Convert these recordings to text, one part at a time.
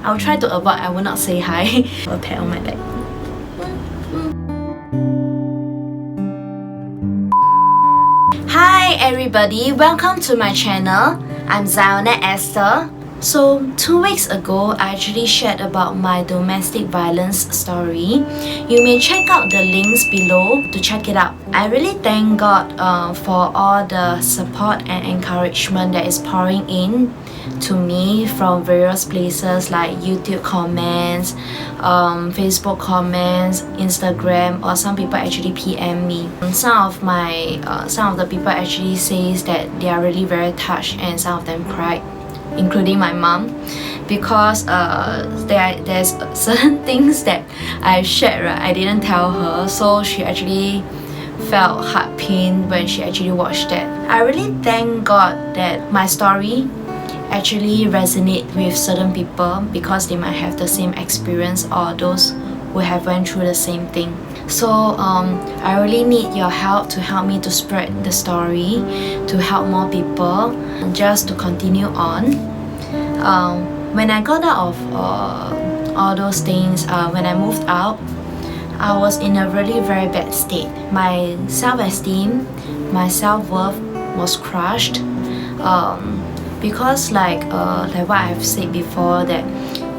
I'll try to avoid, I will not say hi. A pat on my back. Hi everybody, welcome to my channel. I'm Zionette Esther. So 2 weeks ago, I actually shared about my domestic violence story. You may check out the links below to check it out. I really thank God for all the support and encouragement that is pouring in to me from various places like YouTube comments, Facebook comments, Instagram, or some people actually PM me. Some of the people actually says that they are really very touched, and some of them cried, including my mom, because there's certain things that I've shared, right, I didn't tell her, so she actually felt heart pain when she actually watched that. I really thank God that my story actually resonate with certain people because they might have the same experience or those who have went through the same thing. So I really need your help to help me to spread the story, to help more people, just to continue on. When I got out of all those things, when I moved out, I was in a really very bad state. My self-esteem, my self-worth was crushed. Because like what I've said before, that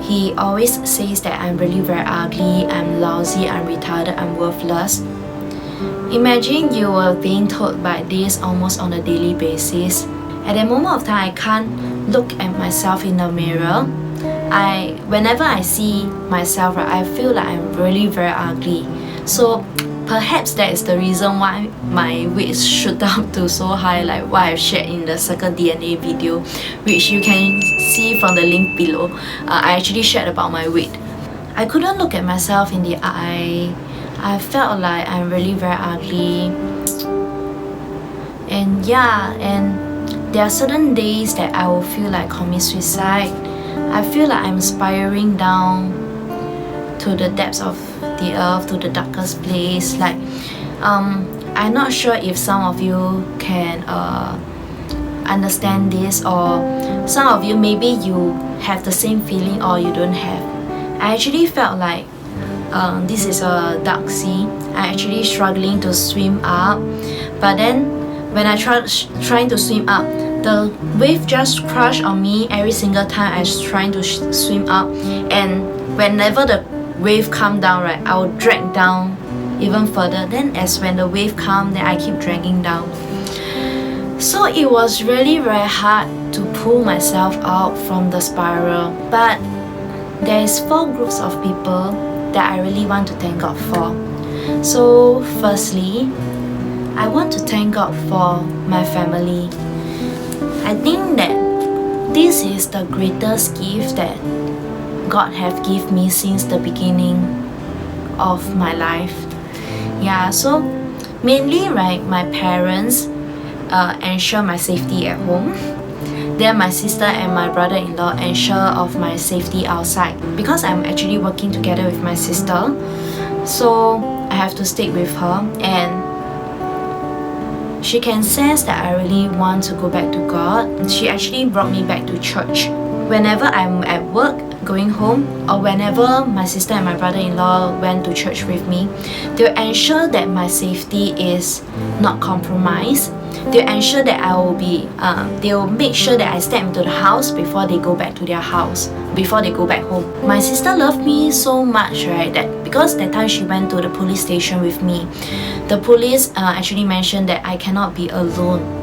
he always says that I'm really very ugly, I'm lousy, I'm retarded, I'm worthless. Imagine you were being told by this almost on a daily basis. At that moment of time, I can't look at myself in the mirror. Whenever I see myself, right, I feel like I'm really very ugly. So perhaps that is the reason why my weight shoot up to so high, like what I've shared in the CircleDNA video, which you can see from the link below. I actually shared about my weight. I couldn't look at myself in the eye. I felt like I'm really very ugly. And yeah, and there are certain days that I will feel like commit suicide. I feel like I'm spiraling down to the depths of the earth, to the darkest place. Like I'm not sure if some of you can understand this, or some of you maybe you have the same feeling or you don't have. I actually felt like this is a dark sea. I'm actually struggling to swim up, but then when I trying to swim up, the wave just crashed on me every single time I was trying to swim up. And whenever the wave come down, right, I will drag down even further. Then as when the wave come, then I keep dragging down. So it was really very hard to pull myself out from the spiral. But there is 4 groups of people that I really want to thank God for. So firstly, I want to thank God for my family. I think that this is the greatest gift that God have given me since the beginning of my life. Yeah, so mainly, right, my parents ensure my safety at home. Then my sister and my brother-in-law ensure of my safety outside. Because I'm actually working together with my sister, so I have to stick with her, and she can sense that I really want to go back to God. She actually brought me back to church. Whenever I'm at work, going home, or whenever my sister and my brother-in-law went to church with me, they'll ensure that my safety is not compromised. They'll ensure that I will be, they'll make sure that I step into the house before they go back to their house, before they go back home. My sister loved me so much, right, that because that time she went to the police station with me, the police actually mentioned that I cannot be alone.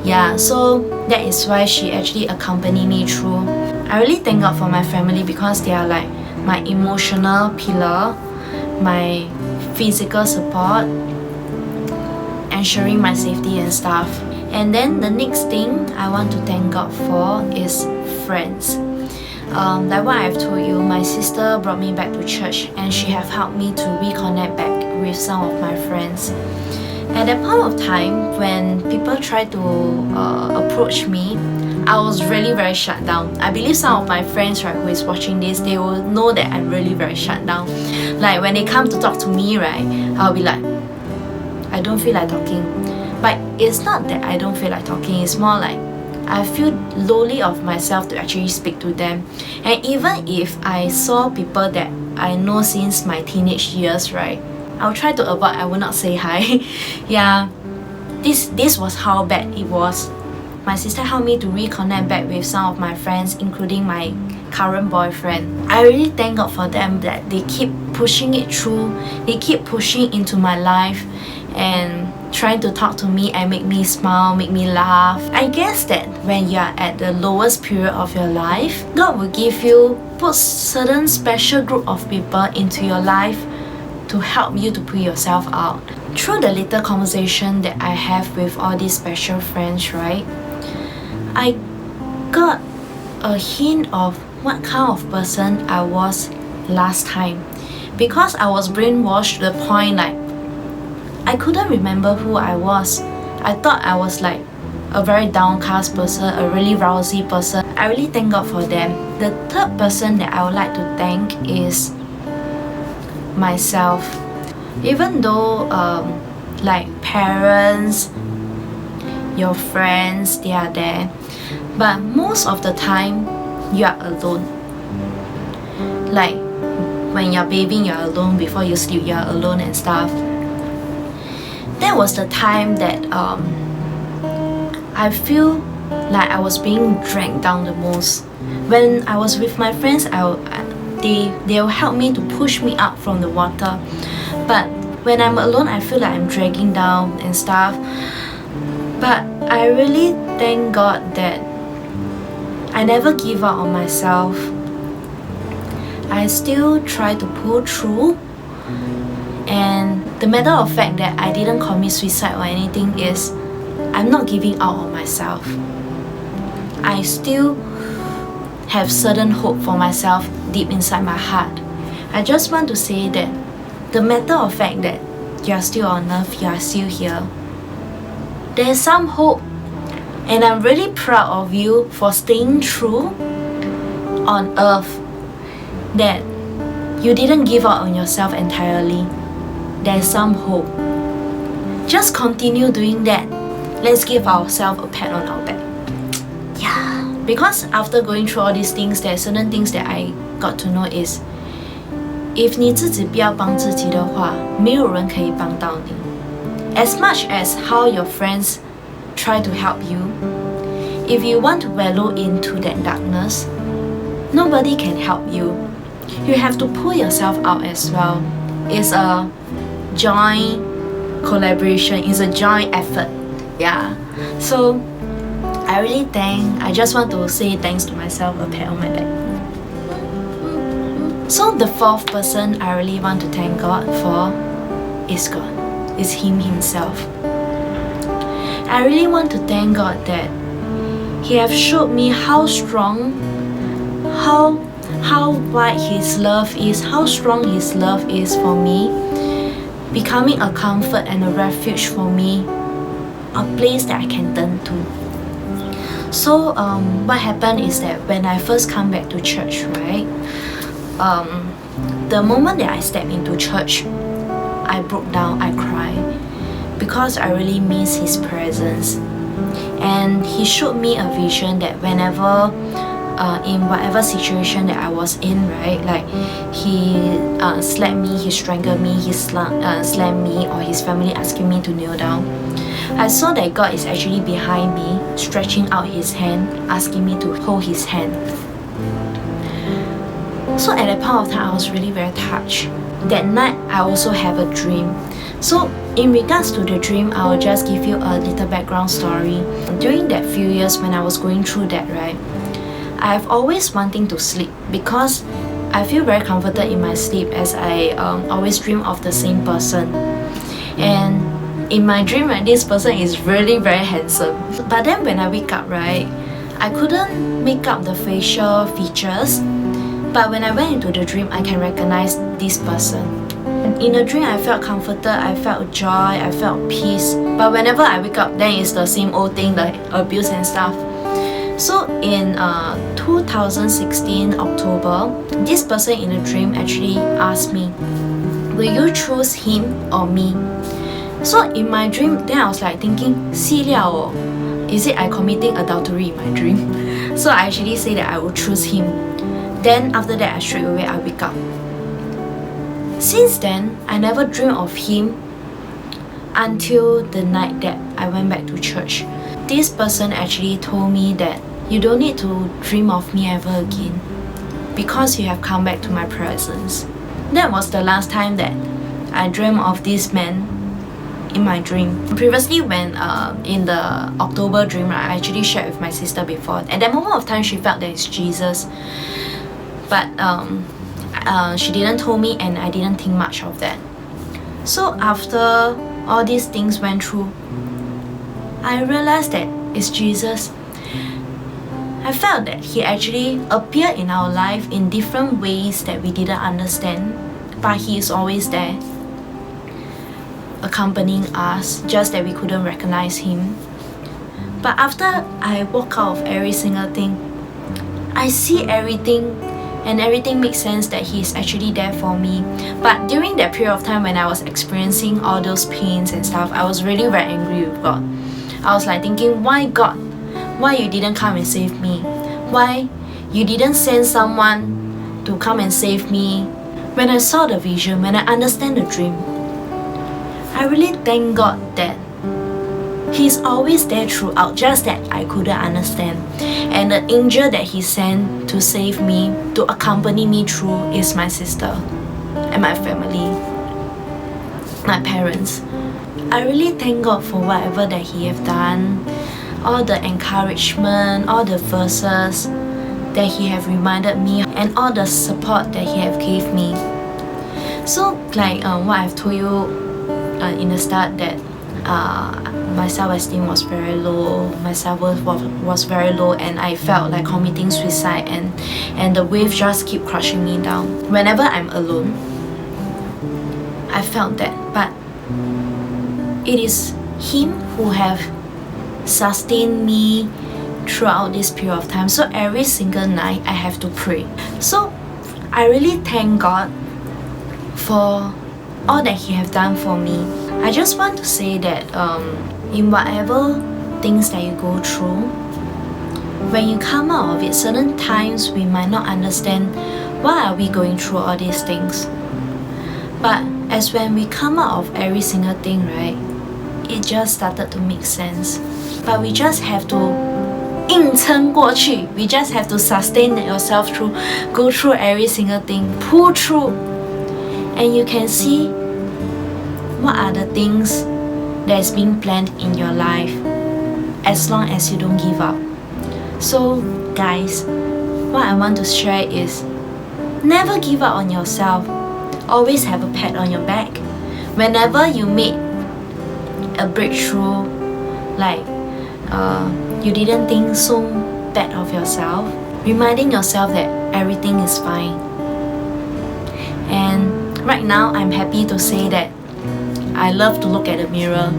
Yeah, so that is why she actually accompanied me through. I really thank God for my family because they are like my emotional pillar, my physical support, ensuring my safety and stuff. And then the next thing I want to thank God for is friends. Like what I've told you, my sister brought me back to church, and she have helped me to reconnect back with some of my friends. At that point of time, when people try to approach me, I was really very shut down. I believe some of my friends, right, who is watching this, they will know that I'm really very shut down. Like when they come to talk to me, right, I'll be like, I don't feel like talking. But it's not that I don't feel like talking, it's more like I feel lowly of myself to actually speak to them. And even if I saw people that I know since my teenage years, right, I'll try to avoid, I will not say hi. Yeah, this was how bad it was. My sister helped me to reconnect back with some of my friends, including my current boyfriend. I really thank God for them that they keep pushing it through, they keep pushing into my life and trying to talk to me and make me smile, make me laugh. I guess that when you are at the lowest period of your life, God will put certain special group of people into your life to help you to pull yourself out. Through the little conversation that I have with all these special friends, right, I got a hint of what kind of person I was last time. Because I was brainwashed to the point like I couldn't remember who I was. I thought I was like a very downcast person, a really rousy person. I really thank God for them. The third person that I would like to thank is myself. Even though like parents, your friends, they are there, but most of the time you are alone. Like when you're bathing, you're alone. Before you sleep, you're alone and stuff. That was the time that I feel like I was being dragged down the most. When I was with my friends, they'll help me to push me up from the water. But when I'm alone, I feel like I'm dragging down and stuff. But I really thank God that I never give up on myself. I still try to pull through. And the matter of fact that I didn't commit suicide or anything is I'm not giving up on myself. I still have certain hope for myself deep inside my heart. I just want to say that the matter of fact that you are still on earth, you are still here, there's some hope. And I'm really proud of you for staying true on earth, that you didn't give up on yourself entirely. There's some hope. Just continue doing that. Let's give ourselves a pat on our back. Yeah. Because after going through all these things, there are certain things that I got to know is, if 你自己不要帮自己的话，没有人可以帮到你。As much as how your friends try to help you, if you want to wallow into that darkness, nobody can help you. You have to pull yourself out as well. It's a joint collaboration, it's a joint effort. Yeah. So I just want to say thanks to myself, a pat on my back. So the fourth person I really want to thank God for is God. It's Him Himself. I really want to thank God that He have showed me how strong, how wide His love is, how strong His love is for me, becoming a comfort and a refuge for me, a place that I can turn to. So what happened is that when I first come back to church, right, the moment that I stepped into church, I broke down, I cried, because I really miss His presence. And He showed me a vision that whenever in whatever situation that I was in, right, like He slapped me, He strangled me, He slammed me, or His family asking me to kneel down, I saw that God is actually behind me, stretching out His hand, asking me to hold His hand. So at that point of time, I was really very touched. That night, I also have a dream. So in regards to the dream, I will just give you a little background story. During that few years when I was going through that, right, I've always wanting to sleep because I feel very comforted in my sleep as I always dream of the same person. And in my dream, right, this person is really very handsome. But then when I wake up, right, I couldn't make up the facial features. But when I went into the dream, I can recognize this person. In the dream, I felt comforted, I felt joy, I felt peace. But whenever I wake up, then it's the same old thing, like abuse and stuff. So in 2016 October, this person in the dream actually asked me, will you choose him or me? So in my dream, then I was like thinking, 细料哦 is it I committing adultery in my dream? So I actually say that I will choose him. Then after that, I straight away I wake up. Since then, I never dream of him until the night that I went back to church. This person actually told me that you don't need to dream of me ever again because you have come back to my presence. That was the last time that I dreamt of this man in my dream. Previously, when in the October dream, I actually shared with my sister before. At that moment of time, she felt that it's Jesus, but she didn't tell me, and I didn't think much of that. So after all these things went through, I realized that it's Jesus. I felt that he actually appeared in our life in different ways that we didn't understand, but he is always there, accompanying us, just that we couldn't recognize him. But after I walk out of every single thing, I see everything, and everything makes sense that he is actually there for me. But during that period of time when I was experiencing all those pains and stuff, I was really very angry with God. I was like thinking, why God? Why you didn't come and save me? Why you didn't send someone to come and save me? When I saw the vision, when I understand the dream, I really thank God that He's always there throughout, just that I couldn't understand. And the angel that He sent to save me, to accompany me through, is my sister and my family, my parents. I really thank God for whatever that He have done, all the encouragement, all the verses that He have reminded me, and all the support that He have gave me. So like what I've told you in the start, that my self-esteem was very low, my self-worth was very low, and I felt like committing suicide, and the wave just keep crushing me down. Whenever I'm alone, I felt that, but it is Him who have sustained me throughout this period of time. So every single night I have to pray. So I really thank God for all that He have done for me. I just want to say that in whatever things that you go through, when you come out of it, certain times we might not understand why are we going through all these things. But as when we come out of every single thing, right, it just started to make sense. But we just have to 硬撑过去. We just have to sustain yourself through, go through every single thing, pull through, and you can see what are the things that's being planned in your life, as long as you don't give up. So guys, what I want to share is never give up on yourself. Always have a pat on your back. Whenever you make a breakthrough, like you didn't think so bad of yourself, reminding yourself that everything is fine. And right now I'm happy to say that I love to look at the mirror,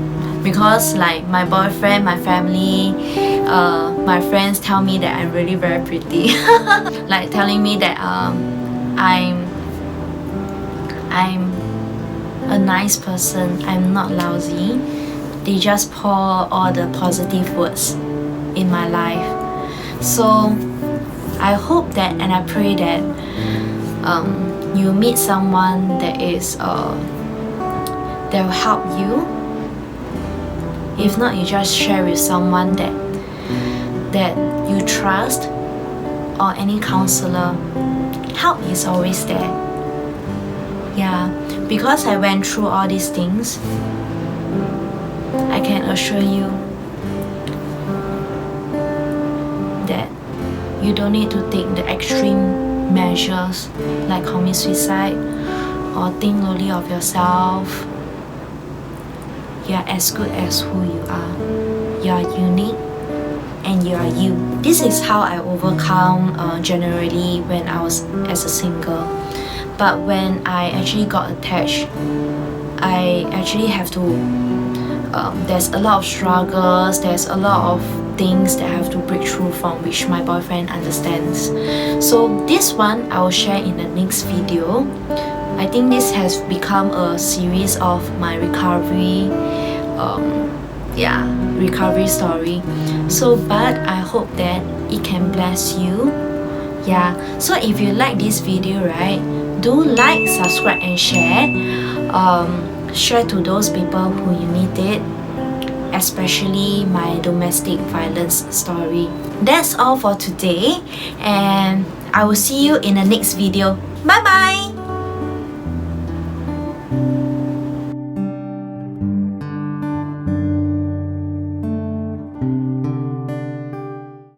because like my boyfriend, my family, my friends tell me that I'm really very pretty. Like telling me that I'm a nice person, I'm not lousy. They just pour all the positive words in my life. So I hope that, and I pray that you meet someone that is that will help you. If not, you just share with someone that you trust, or any counselor. Help is always there. Yeah, because I went through all these things, I can assure you that you don't need to take the extreme measures like commit suicide or think lowly of yourself. You are as good as who you are. You are unique and you are you. This is how I overcome generally when I was as a single. But when I actually got attached, I actually have to there's a lot of struggles, there's a lot of things that I have to break through from, which my boyfriend understands. So this one I will share in the next video. I think this has become a series of my recovery recovery story. So but I hope that it can bless you. So if you like this video, right, do like, subscribe and share. Share to those people who you need it, especially my domestic violence story. That's all for today, and I will see you in the next video. Bye bye.